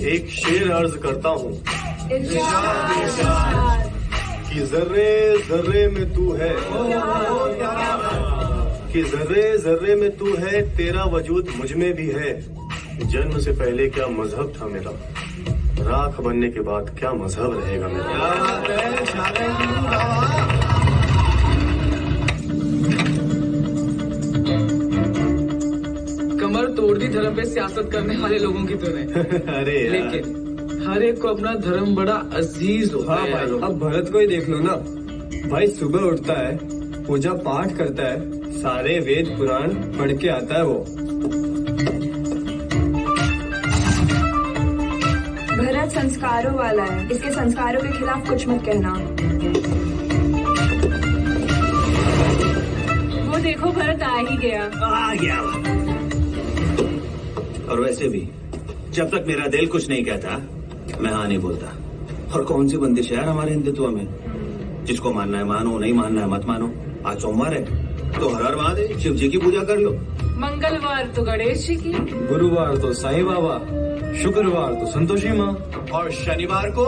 एक शेर अर्ज करता हूँ कि जर्रे जर्रे में तू है, कि जर्रे जर्रे में तू है, तेरा वजूद मुझ में भी है। जन्म से पहले क्या मजहब था मेरा, राख बनने के बाद क्या मजहब रहेगा मेरा। कमर तोड़ दी धर्म पे सियासत करने वाले लोगों की तूने। अरे लेकिन हर एक को अपना धर्म बड़ा अजीज होता है। भाई, अब भरत को ही देख लो ना भाई, सुबह उठता है, पूजा पाठ करता है, सारे वेद पुराण पढ़ के आता है वो। भरत संस्कारों वाला है, इसके संस्कारों के खिलाफ कुछ मत कहना। वो देखो भरत आ ही गया। आ गया। और वैसे भी जब तक मेरा दिल कुछ नहीं कहता मैं हाँ नहीं बोलता। और कौन सी बंदिश है यार हमारे हिंदुत्व में, जिसको मानना है मानो, नहीं मानना है मत मानो। आज सोमवार है तो हर हर महादेव शिव जी की पूजा कर लो, मंगलवार तो गणेश जी की, गुरुवार तो साईं बाबा, शुक्रवार तो संतोषी माँ, और शनिवार को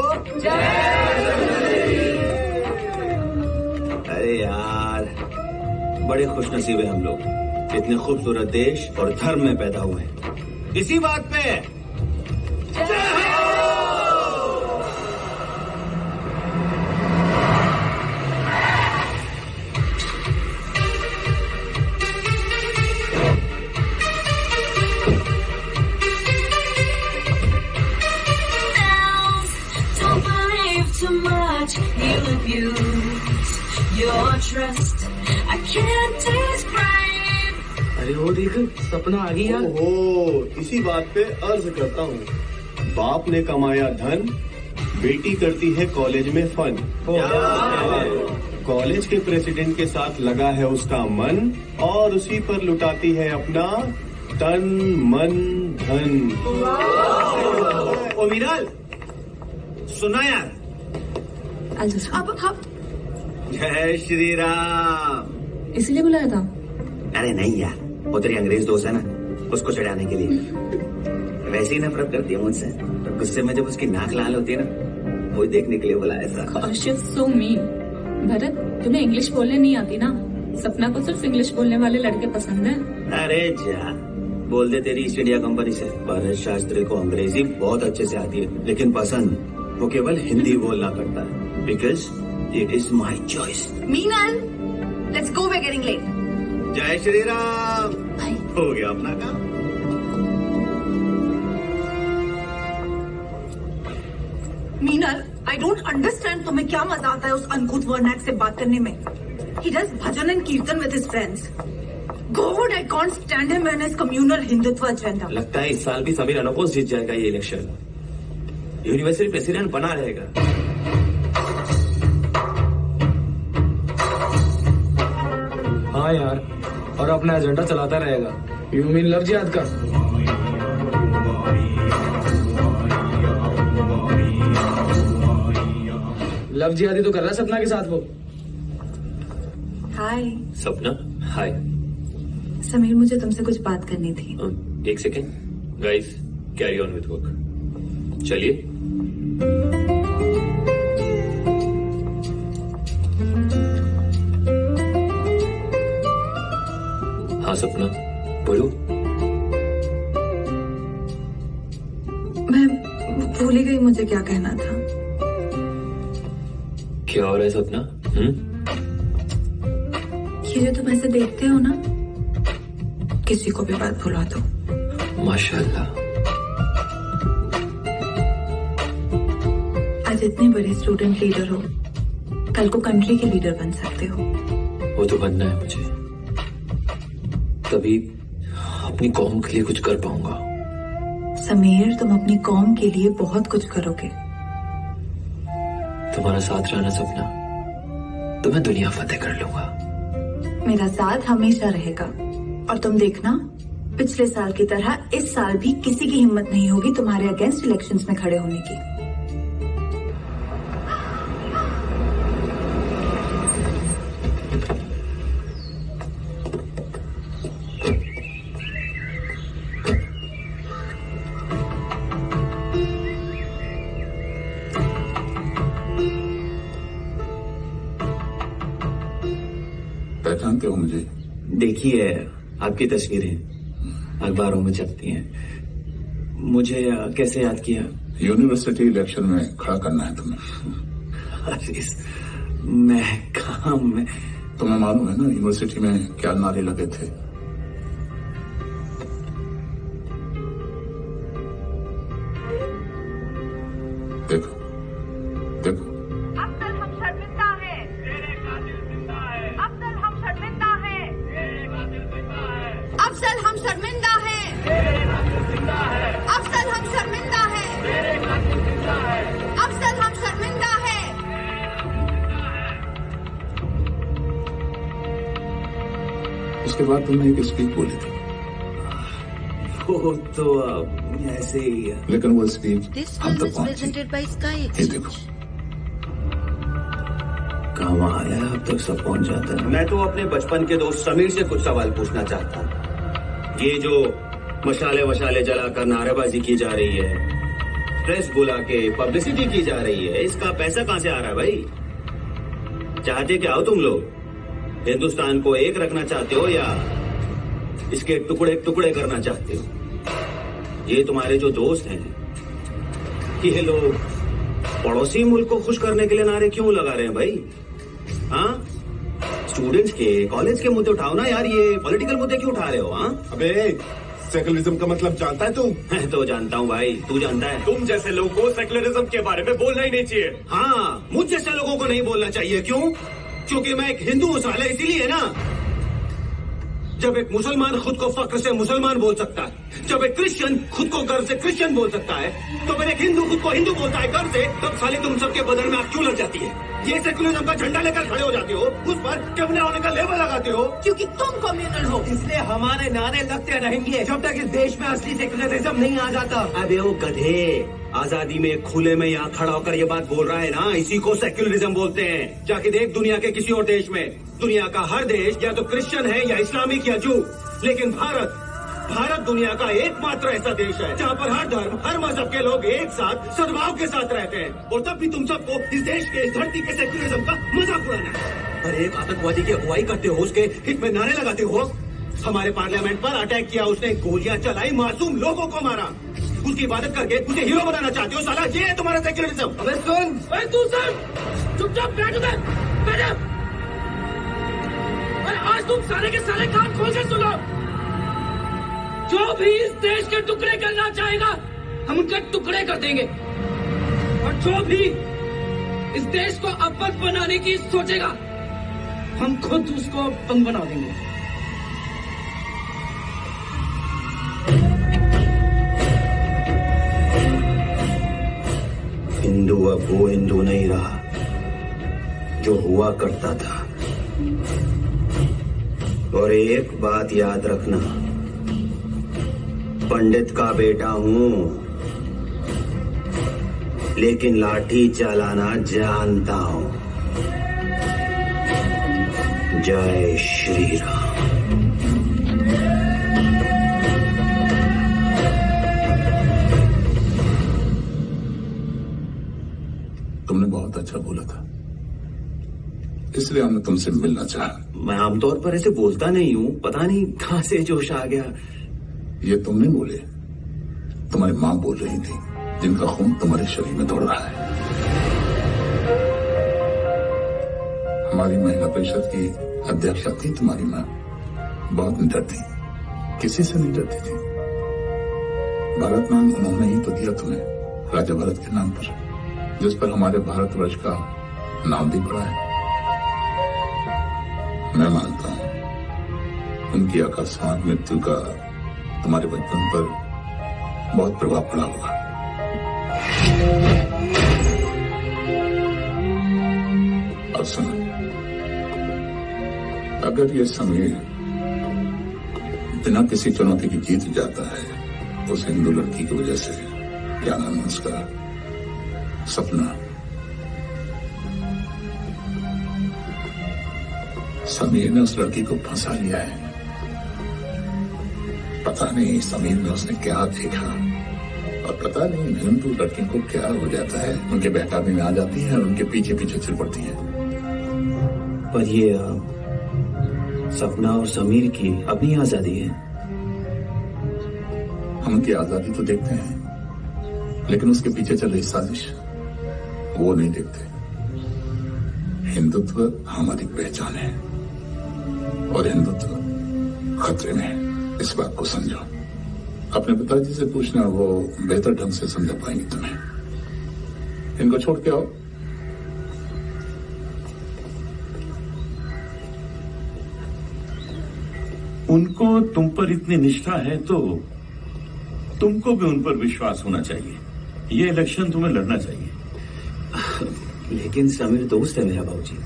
अरे यार बड़े खुशनसीब है हम लोग, इतने खूबसूरत देश और धर्म में पैदा हुए हैं। इसी बात पे अरे वो देख सपना आ गई यार। ओहो, इसी बात पे अर्ज करता हूँ, बाप ने कमाया धन, बेटी करती है कॉलेज में फन। कॉलेज के प्रेसिडेंट के साथ लगा है उसका मन, और उसी पर लुटाती है अपना तन मन धन। ओ मीराल सुना यार। अब जय श्री राम। इसलिए बुलाया था? अरे नहीं यार, वो तेरी अंग्रेज दोस्त है ना, उसको चढ़ाने के लिए। वैसे ही नफरत करती है मुझसे, गुस्से में जब उसकी नाक लाल होती है ना, वो देखने के लिए बुलाया था। Cautious so mean. भरत तुम्हें इंग्लिश बोलने नहीं आती ना, सपना को सिर्फ इंग्लिश बोलने वाले लड़के पसंद है। अरे जा बोल दे तेरी ईस्ट इंडिया कंपनी से, भरत शास्त्री को अंग्रेजी बहुत अच्छे से आती है, लेकिन पसंद वो केवल हिंदी बोलना करता है, because it is my choice. Meenal, let's go, we are getting late. Jai Shri Ram. हो गया अपना काम। मीनल, आई डोंट अंडरस्टैंड, तुम्हें क्या मजा आता है उस अनकुत वर्नाक से बात करने में? He does भजन एंड कीर्तन with his friends. God, I can't stand him and his communal Hindutva agenda. लगता है इस साल भी समीर अनोपोस जीत जाएगा ये इलेक्शन, यूनिवर्सिटी प्रेसिडेंट बना रहेगा। हाँ यार, और अपना एजेंडा चलाता रहेगा। यू मीन लव जिहाद का? लव जिहादी तो कर रहा है सपना के साथ वो। हाय सपना, हाय। समीर, मुझे तुमसे कुछ बात करनी थी। एक second guys, carry on with work. चलिए। हाँ सपना बोलो। मैं भूल ही गई मुझे क्या कहना था। क्या हो रहा है सपना? ये जो तुम ऐसे देखते हो ना, किसी को भी बात भुला दो। माशाल्लाह। आज इतने बड़े स्टूडेंट लीडर हो, कल को कंट्री के लीडर बन सकते हो। वो तो बनना है मुझे, तभी अपनी कौम के लिए कुछ कर पाऊंगा। समीर, तुम अपनी कौम के लिए बहुत कुछ करोगे। तुम्हारा साथ रहना सपना, तो मैं दुनिया फतेह कर लूंगा। मेरा साथ हमेशा रहेगा, और तुम देखना पिछले साल की तरह इस साल भी किसी की हिम्मत नहीं होगी तुम्हारे अगेंस्ट इलेक्शंस में खड़े होने की। जानते हो मुझे? देखिए, आपकी तस्वीरें अखबारों में छपती हैं। मुझे कैसे याद किया? यूनिवर्सिटी इलेक्शन में खड़ा करना है तुम्हें। मैं काम में। तुम्हें मालूम है ना यूनिवर्सिटी में क्या नारे लगे थे? देखो देखो। अफजल हम शर्मिंदा हैं। तेरे कातिल जिंदा है। अफजल हम शर्मिंदा हैं। तेरे कातिल जिंदा है। अफजल हम शर्मिंदा हैं। तेरे कातिल जिंदा है। अफजल हम शर्मिंदा हैं। तेरे कातिल जिंदा है। अफजल हम शर्मिंदा हैं। उसके बाद तुमने एक स्पीच बोली थी। वो तो ऐसे ही है। लेकिन वो स्पीच हम तक पहुंची। ये देखो। कमाल है, अब तक सब पहुंच जाता है। मैं तो अपने बचपन के दोस्त समीर से कुछ सवाल पूछना चाहता हूँ। ये जो मशाले वशाले जलाकर नारेबाजी की जा रही है, प्रेस बुला के पब्लिसिटी की जा रही है, इसका पैसा कहाँ से आ रहा है भाई? चाहते क्या हो तुम लोग? हिंदुस्तान को एक रखना चाहते हो या इसके टुकड़े टुकड़े करना चाहते हो? ये तुम्हारे जो दोस्त हैं, ये लोग पड़ोसी मुल्क को खुश करने के लिए नारे क्यों लगा रहे हैं भाई? हाँ, स्टूडेंट्स के कॉलेज के मुद्दे उठाओ ना यार, ये पॉलिटिकल मुद्दे क्यों उठा रहे हो? हाँ, अबे सेकुलरिज्म का मतलब जानता है तू? मैं तो जानता हूँ भाई, तू जानता है? तुम जैसे लोगों को सेकुलरिज्म के बारे में बोलना ही नहीं चाहिए। हाँ, मुझ जैसे लोगों को नहीं बोलना चाहिए। क्यों? क्योंकि मैं एक हिंदू हूँ साले, इसीलिए ना। जब एक मुसलमान खुद को फक्र से मुसलमान बोल सकता है, जब एक क्रिश्चियन खुद को गर्व से क्रिश्चियन बोल सकता है, तो फिर एक हिंदू खुद को हिंदू बोलता है गर्व से, तब साले तुम सबके बदन में आग क्यों लग जाती है? ये सेकुलरिज्म का झंडा लेकर खड़े हो जाते हो, उस पर कम्युनल होने का लेबल लगाते हो। क्योंकि तुम कम्युनल हो, इसलिए हमारे नारे लगते रहेंगे जब तक इस देश में असली सेकुलरिज्म नहीं आ जाता। अबे वो गधे, आजादी में खुले में यहाँ खड़ा होकर ये बात बोल रहा है ना, इसी को सेक्युलरिज्म बोलते हैं। जाके देख दुनिया के किसी और देश में, दुनिया का हर देश या तो क्रिश्चियन है या इस्लामिक या जू, लेकिन भारत दुनिया का एकमात्र ऐसा देश है जहाँ पर हर धर्म हर मजहब के लोग एक साथ सद्भाव के साथ रहते हैं। और तब भी तुम सबको इस देश के इस धरती के सेक्युलरिज्म का मजाक उड़ाना है। अरे एक आतंकवादी की अगुवाई करते हो, उसके हित में नारे लगाते हो। हमारे पार्लियामेंट पर अटैक किया, उसने गोलियां चलाई, मासूम लोगों को मारा, उसकी इबादत करके उसे हीरो बनाना चाहते हो। साला ये है तुम्हारा सेक्युलरिज्म। अबे सुन, तू सर चुपचाप बैठ उधर, बैठ। अरे आज तुम सारे के सारे कान खोल के सुनो। जो भी इस देश के टुकड़े करना चाहेगा, हम उनके टुकड़े कर देंगे। और जो भी इस देश को अपंग बनाने की सोचेगा, हम खुद उसको अपंग बना देंगे। हिंदू अब वो हिंदू नहीं रहा जो हुआ करता था। और एक बात याद रखना, पंडित का बेटा हूं, लेकिन लाठी चलाना जानता हूं। जय श्री राम। तुमने बहुत अच्छा बोला था, इसलिए हमने तुमसे मिलना चाहा। मैं आमतौर पर ऐसे बोलता नहीं हूँ, पता नहीं कहाँ से जोश आ गया। ये तुम नहीं बोले, तुम्हारी माँ बोल रही थी, जिनका खून तुम्हारे शरीर में दौड़ रहा है। हमारी महिला परिषद की अध्यक्षा थी तुम्हारी माँ, बहुत निडर थी, किसी से नहीं डरती थी। भारत नाम उन्होंने ही तो दिया तुम्हें, राजा भरत के नाम पर, जिस पर हमारे भारतवर्ष का नाम भी पड़ा है। मैं मानता हूँ उनकी अकस्मात मृत्यु का तुम्हारे बचपन पर बहुत प्रभाव पड़ा होगा। अब सुनो, अगर ये समीर बिना किसी चुनौती की जीत जाता है, उस हिंदू लड़की की वजह से, क्या नाम है उसका, सपना, समीर ने उस लड़की को फंसा लिया है। पता नहीं समीर में उसने क्या देखा, और पता नहीं हिंदू लड़की को क्या हो जाता है, उनके बहकावे में आ जाती है और उनके पीछे पीछे चल पड़ती है। पर ये सपना और समीर की अपनी आजादी है। हम उनकी आजादी तो देखते हैं, लेकिन उसके पीछे चल रही साजिश वो नहीं देखते। हिंदुत्व हमारी पहचान है और हिंदुत्व खतरे में है। इस बात को समझो। अपने पिताजी से पूछना, वो बेहतर ढंग से समझा पाएंगे तुम्हें। इनको छोड़ के आओ। उनको तुम पर इतनी निष्ठा है तो तुमको भी उन पर विश्वास होना चाहिए। ये इलेक्शन तुम्हें लड़ना चाहिए। लेकिन समीर दोस्त है मेरा बाबूजी।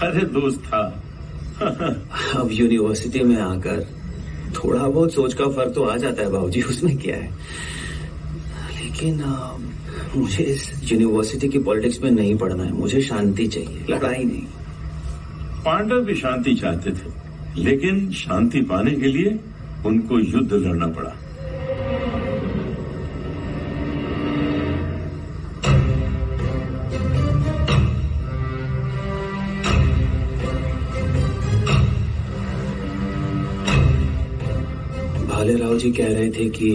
अरे दोस्त था। अब यूनिवर्सिटी में आकर थोड़ा बहुत सोच का फर्क तो आ जाता है बाबूजी, उसमें क्या है। लेकिन मुझे इस यूनिवर्सिटी की पॉलिटिक्स में नहीं पढ़ना है। मुझे शांति चाहिए, लड़ाई नहीं। पांडव भी शांति चाहते थे, लेकिन शांति पाने के लिए उनको युद्ध लड़ना पड़ा। भालेराव जी कह रहे थे कि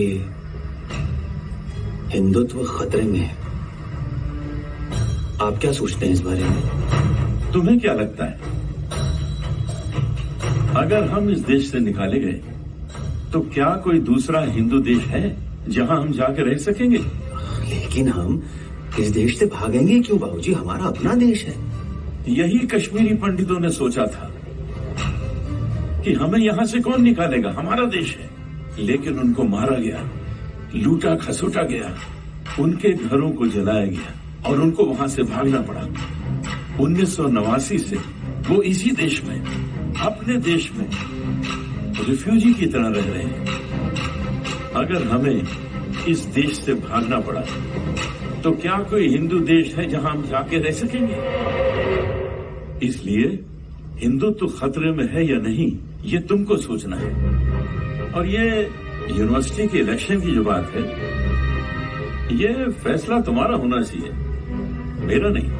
हिंदुत्व खतरे में है। आप क्या सोचते हैं इस बारे में? तुम्हें क्या लगता है, अगर हम इस देश से निकाले गए तो क्या कोई दूसरा हिंदू देश है जहां हम जाकर रह सकेंगे? लेकिन हम इस देश से भागेंगे क्यों बाबूजी? हमारा अपना देश है। यही कश्मीरी पंडितों ने सोचा था कि हमें यहां से कौन निकालेगा, हमारा देश है। लेकिन उनको मारा गया, लूटा खसोटा गया, उनके घरों को जलाया गया और उनको वहां से भागना पड़ा। 1989 से वो इसी देश में, अपने देश में रिफ्यूजी की तरह रह रहे हैं। अगर हमें इस देश से भागना पड़ा तो क्या कोई हिंदू देश है जहां हम जाके रह सकेंगे? इसलिए हिंदुत्व खतरे में है या नहीं, ये तुमको सोचना है। और ये यूनिवर्सिटी के इलेक्शन की जो बात है, ये फैसला तुम्हारा होना चाहिए, मेरा नहीं।